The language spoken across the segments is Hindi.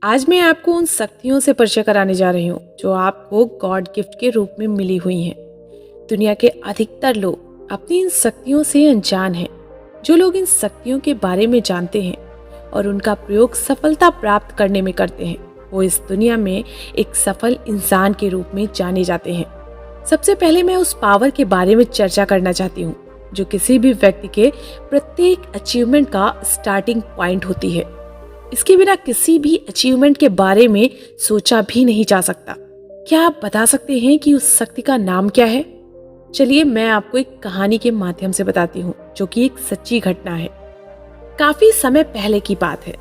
आज मैं आपको उन शक्तियों से परिचय कराने जा रही हूँ जो आपको गॉड गिफ्ट के रूप में मिली हुई हैं। दुनिया के अधिकतर लोग अपनी इन शक्तियों से अनजान हैं। जो लोग इन शक्तियों के बारे में जानते हैं और उनका प्रयोग सफलता प्राप्त करने में करते हैं, वो इस दुनिया में एक सफल इंसान के रूप में जाने जाते हैं। सबसे पहले मैं उस पावर के बारे में चर्चा करना चाहती हूँ जो किसी भी व्यक्ति के प्रत्येक अचीवमेंट का स्टार्टिंग पॉइंट होती है। इसके बिना किसी भी अचीवमेंट के बारे में सोचा भी नहीं जा सकता। क्या आप बता सकते हैं कि उस शक्ति का नाम क्या है? चलिए मैं आपको एक कहानी के माध्यम से बताती हूँ जो कि एक सच्ची घटना है। काफी समय पहले की बात है।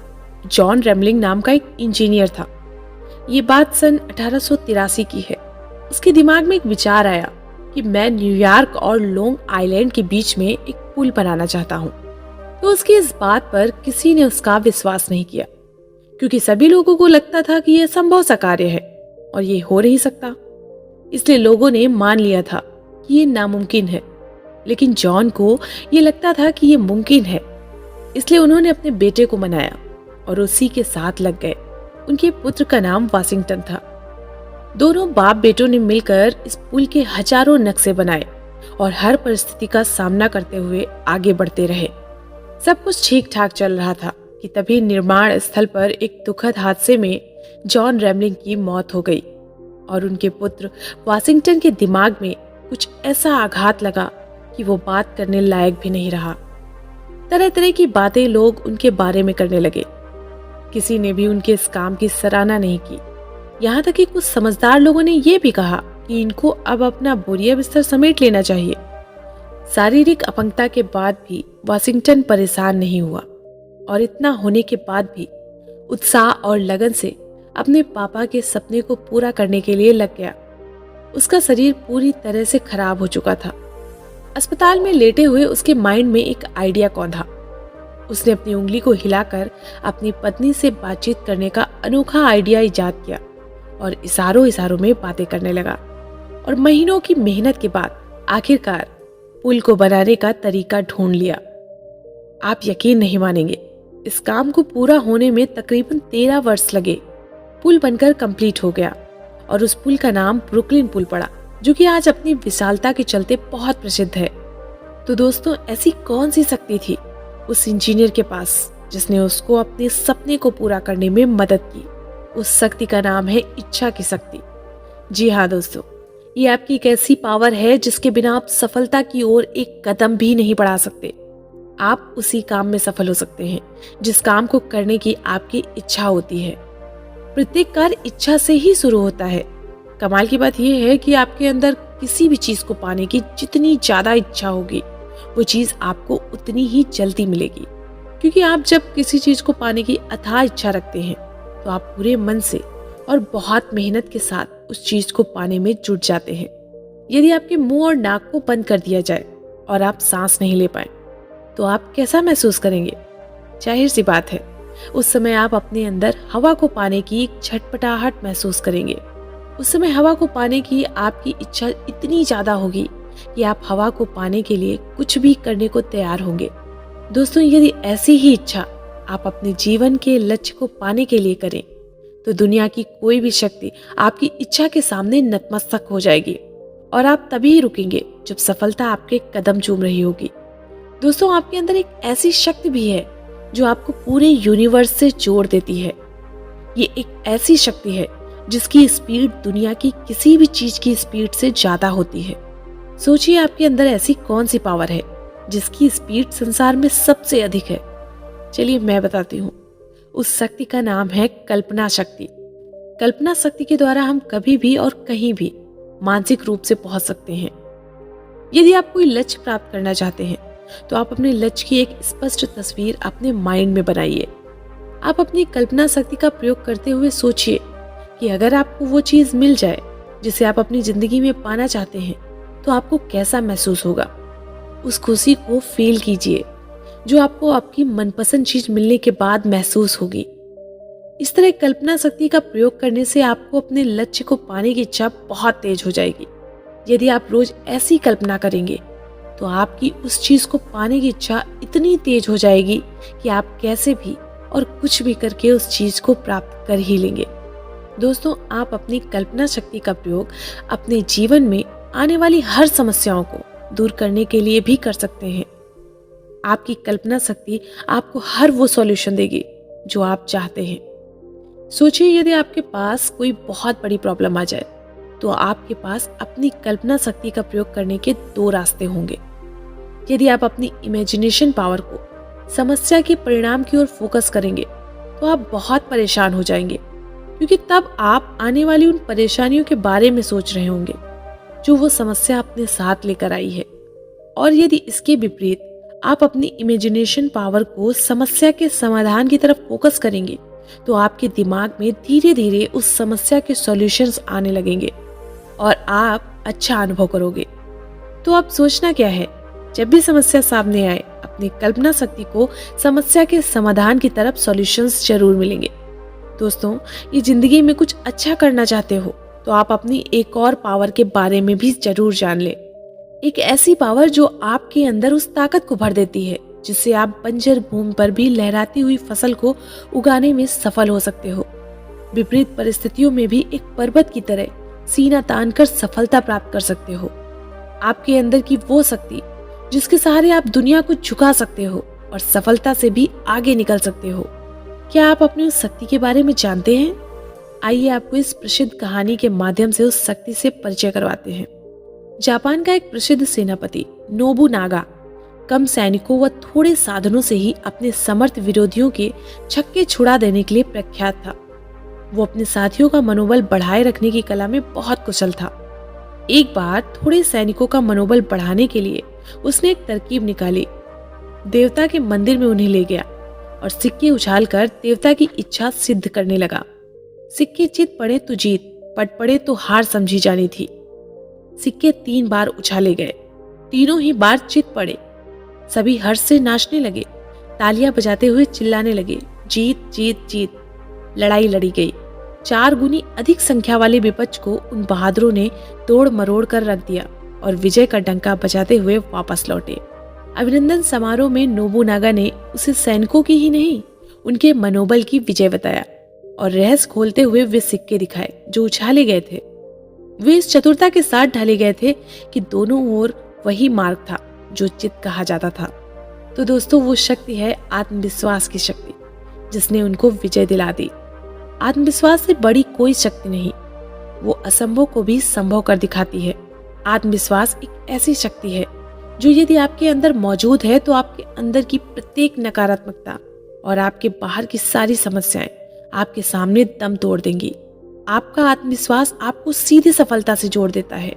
जॉन रेमलिंग नाम का एक इंजीनियर था। ये बात सन 1883 की है। उसके दिमाग में एक विचार आया कि मैं न्यूयॉर्क और लॉन्ग आइलैंड के बीच में एक पुल बनाना चाहता हूँ। तो उसकी इस बात पर किसी ने उसका विश्वास नहीं किया, क्योंकि सभी लोगों को लगता था कि यह संभव सा कार्य है और ये हो नहीं सकता। इसलिए लोगों ने मान लिया था कि ये नामुमकिन है। लेकिन जॉन को ये लगता था कि ये मुमकिन है। इसलिए उन्होंने अपने बेटे को मनाया और उसी के साथ लग गए। उनके पुत्र का नाम वाशिंगटन था। दोनों बाप बेटों ने मिलकर इस पुल के हजारों नक्शे बनाए और हर परिस्थिति का सामना करते हुए आगे बढ़ते रहे। सब कुछ ठीक ठाक चल रहा था कि तभी निर्माण स्थल पर एक दुखद हादसे में जॉन रेमलिंग की मौत हो गई और उनके पुत्र वाशिंगटन के दिमाग में कुछ ऐसा आघात लगा कि वो बात करने लायक भी नहीं रहा। तरह तरह की बातें लोग उनके बारे में करने लगे। किसी ने भी उनके इस काम की सराहना नहीं की। यहाँ तक कि कुछ समझदार लोगों ने यह भी कहा कि इनको अब अपना बोरिया बिस्तर समेट लेना चाहिए। शारीरिक अपंगता के बाद भी वाशिंगटन परेशान नहीं हुआ और इतना होने के बाद भी उत्साह और लगन से अपने पापा के सपने को पूरा करने के लिए लग गया। उसका शरीर पूरी तरह से खराब हो चुका था। अस्पताल में लेटे हुए उसके माइंड में एक आइडिया कौंधा। उसने अपनी उंगली को हिलाकर अपनी पत्नी से बातचीत करने का अनोखा आइडिया इजाद किया और इशारों इशारों में बातें करने लगा। और महीनों की मेहनत के बाद आखिरकार पुल को बनाने का तरीका ढूंढ लिया। आप यकीन नहीं मानेंगे, इस काम को पूरा होने में तकरीबन 13 वर्ष लगे। पुल बनकर कंप्लीट हो गया और उस पुल का नाम ब्रुकलिन पुल पड़ा, जो कि आज अपनी विशालता के चलते बहुत प्रसिद्ध है। तो दोस्तों, ऐसी कौन सी शक्ति थी उस इंजीनियर के पास जिसने उसको अपने सपने को पूरा करने में मदद की? उस शक्ति का नाम है इच्छा की शक्ति। जी हाँ दोस्तों, ये आपकी एक ऐसी पावर है जिसके बिना आप सफलता की ओर एक कदम भी नहीं बढ़ा सकते। आप उसी काम में सफल हो सकते हैं जिस काम को करने की आपकी इच्छा होती है। प्रत्येक कार्य इच्छा से ही शुरू होता है। कमाल की बात यह है कि आपके अंदर किसी भी चीज को पाने की जितनी ज्यादा इच्छा होगी, वो चीज आपको उतनी ही जल्दी मिलेगी। क्योंकि आप जब किसी चीज को पाने की अथाह इच्छा रखते हैं तो आप पूरे मन से और बहुत मेहनत के साथ उस चीज को पाने में जुट जाते हैं। यदि आपके मुंह और नाक को बंद कर दिया जाए और आप सांस नहीं ले पाए तो आप कैसा महसूस करेंगे? जाहिर सी बात है, उस समय आप अपने अंदर हवा को पाने की एक छटपटाहट महसूस करेंगे। उस समय हवा को पाने की आपकी इच्छा इतनी ज्यादा होगी कि आप हवा को पाने के लिए कुछ भी करने को तैयार होंगे। दोस्तों, यदि ऐसी ही इच्छा आप अपने जीवन के लक्ष्य को पाने के लिए करें तो दुनिया की कोई भी शक्ति आपकी इच्छा के सामने नतमस्तक हो जाएगी और आप तभी रुकेंगे जब सफलता आपके कदम चूम रही होगी। दोस्तों, आपके अंदर एक ऐसी शक्ति भी है जो आपको पूरे यूनिवर्स से जोड़ देती है। ये एक ऐसी शक्ति है जिसकी स्पीड दुनिया की किसी भी चीज की स्पीड से ज्यादा होती है। सोचिए, आपके अंदर ऐसी कौन सी पावर है जिसकी स्पीड संसार में सबसे अधिक है? चलिए मैं बताती हूँ। उस शक्ति का नाम है कल्पना शक्ति। कल्पना शक्ति के द्वारा हम कभी भी और कहीं भी मानसिक रूप से पहुंच सकते हैं। यदि आप कोई लक्ष्य प्राप्त करना चाहते हैं तो आप अपने लक्ष्य की एक स्पष्ट तस्वीर अपने माइंड में बनाइए। आप अपनी कल्पना शक्ति का प्रयोग करते हुए सोचिए कि अगर आपको वो चीज मिल जाए जिसे आप अपनी जिंदगी में पाना चाहते हैं तो आपको कैसा महसूस होगा। उस खुशी को फील कीजिए जो आपको आपकी मनपसंद चीज मिलने के बाद महसूस होगी। इस तरह कल्पना शक्ति का प्रयोग करने से आपको अपने लक्ष्य को पाने की इच्छा बहुत तेज हो जाएगी। यदि आप रोज ऐसी कल्पना करेंगे तो आपकी उस चीज को पाने की इच्छा इतनी तेज हो जाएगी कि आप कैसे भी और कुछ भी करके उस चीज को प्राप्त कर ही लेंगे। दोस्तों, आप अपनी कल्पना शक्ति का प्रयोग अपने जीवन में आने वाली हर समस्याओं को दूर करने के लिए भी कर सकते हैं। आपकी कल्पना शक्ति आपको हर वो सॉल्यूशन देगी जो आप चाहते हैं। सोचिए, यदि आपके पास कोई बहुत बड़ी प्रॉब्लम आ जाए तो आपके पास अपनी कल्पना शक्ति का प्रयोग करने के दो रास्ते होंगे। यदि आप अपनी इमेजिनेशन पावर को समस्या के परिणाम की ओर फोकस करेंगे तो आप बहुत परेशान हो जाएंगे, क्योंकि तब आप आने वाली उन परेशानियों के बारे में सोच रहे होंगे जो वो समस्या अपने साथ लेकर आई है। और यदि इसके विपरीत आप अपनी इमेजिनेशन पावर को समस्या के समाधान की तरफ फोकस करेंगे तो आपके दिमाग में धीरे धीरे उस समस्या के सॉल्यूशंस आने लगेंगे और आप अच्छा अनुभव करोगे। तो अब सोचना क्या है, जब भी समस्या सामने आए अपनी कल्पना शक्ति को समस्या के समाधान की तरफ सॉल्यूशंस जरूर मिलेंगे। दोस्तों, ये जिंदगी में कुछ अच्छा करना चाहते हो तो आप अपनी एक और पावर के बारे में भी जरूर जान लें। एक ऐसी पावर जो आपके अंदर उस ताकत को भर देती है जिससे आप बंजर भूमि पर भी लहराती हुई फसल को उगाने में सफल हो सकते हो। विपरीत परिस्थितियों में भी एक पर्वत की तरह सीना तानकर सफलता प्राप्त कर सकते हो। आपके अंदर की वो शक्ति जिसके सहारे आप दुनिया को झुका सकते हो और सफलता से भी आगे निकल सकते हो। क्या आप अपनी उस शक्ति के बारे में जानते हैं? आइए आपको इस प्रसिद्ध कहानी के माध्यम से उस शक्ति से परिचय करवाते हैं। जापान का एक प्रसिद्ध सेनापति नोबुनागा कम सैनिकों व थोड़े साधनों से ही अपने समर्थ विरोधियों के छक्के छुड़ा देने के लिए प्रख्यात था। वो अपने साथियों का मनोबल बढ़ाए रखने की कला में बहुत कुशल था। एक बार थोड़े सैनिकों का मनोबल बढ़ाने के लिए उसने एक तरकीब निकाली। देवता के मंदिर में उन्हें ले गया और सिक्के उछालकर देवता की इच्छा सिद्ध करने लगा। सिक्के चित पड़े तो जीत, पट पड़े तो हार समझी जानी थी। सिक्के 3 बार उछाले गए, तीनों ही बार चित पड़े। सभी हर्ष से नाचने लगे, तालियां बजाते हुए चिल्लाने लगे, जीत जीत जीत। लड़ाई लड़ी गई। 4 गुनी अधिक संख्या वाले विपक्ष को उन बहादुरों ने तोड़ मरोड़ कर रख दिया और विजय का डंका बजाते हुए वापस लौटे। अभिनंदन समारोह में नोबुनागा ने उसे सैनिकों की ही नहीं, उनके मनोबल की विजय बताया और रहस्य खोलते हुए वे सिक्के दिखाए जो उछाले गए थे। वे इस चतुरता के साथ ढाले गए थे कि दोनों ओर वही मार्ग था जो चित कहा जाता था। तो दोस्तों, वो शक्ति है आत्मविश्वास की शक्ति, जिसने उनको विजय दिला दी। आत्मविश्वास से बड़ी कोई शक्ति नहीं, वो असंभव को भी संभव कर दिखाती है। आत्मविश्वास एक ऐसी शक्ति है जो यदि आपके अंदर मौजूद है तो आपके अंदर की प्रत्येक नकारात्मकता और आपके बाहर की सारी समस्याएं आपके सामने दम तोड़ देंगी। आपका आत्मविश्वास आपको सीधी सफलता से जोड़ देता है।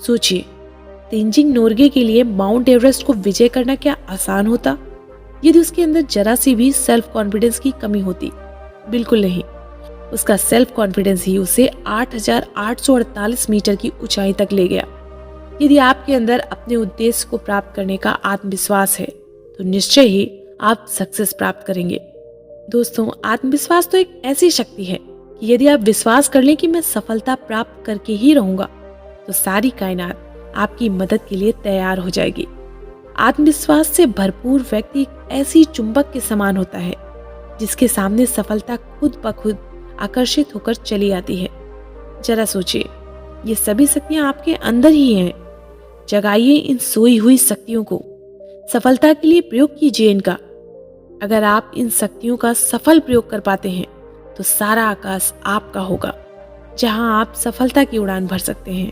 सोचिए, तेंजिंग नोर्गे के लिए माउंट एवरेस्ट को विजय करना क्या आसान होता यदि उसके अंदर जरा सी भी सेल्फ कॉन्फिडेंस की कमी होती? बिल्कुल नहीं। उसका सेल्फ कॉन्फिडेंस ही उसे 8,848 मीटर की ऊंचाई तक ले गया। यदि आपके अंदर अपने उद्देश्य को प्राप्त करने का आत्मविश्वास है तो निश्चय ही आप सक्सेस प्राप्त करेंगे। दोस्तों, आत्मविश्वास तो एक ऐसी शक्ति है कि यदि आप विश्वास कर लें कि मैं सफलता प्राप्त करके ही रहूंगा तो सारी कायनात आपकी मदद के लिए तैयार हो जाएगी। आत्मविश्वास से भरपूर व्यक्ति एक ऐसी चुंबक के समान होता है जिसके सामने सफलता खुद ब खुद आकर्षित होकर चली आती है। जरा सोचिए, ये सभी शक्तियां आपके अंदर ही हैं। जगाइए इन सोई हुई शक्तियों को, सफलता के लिए प्रयोग कीजिए इनका। अगर आप इन शक्तियों का सफल प्रयोग कर पाते हैं तो सारा आकाश आपका होगा, जहां आप सफलता की उड़ान भर सकते हैं।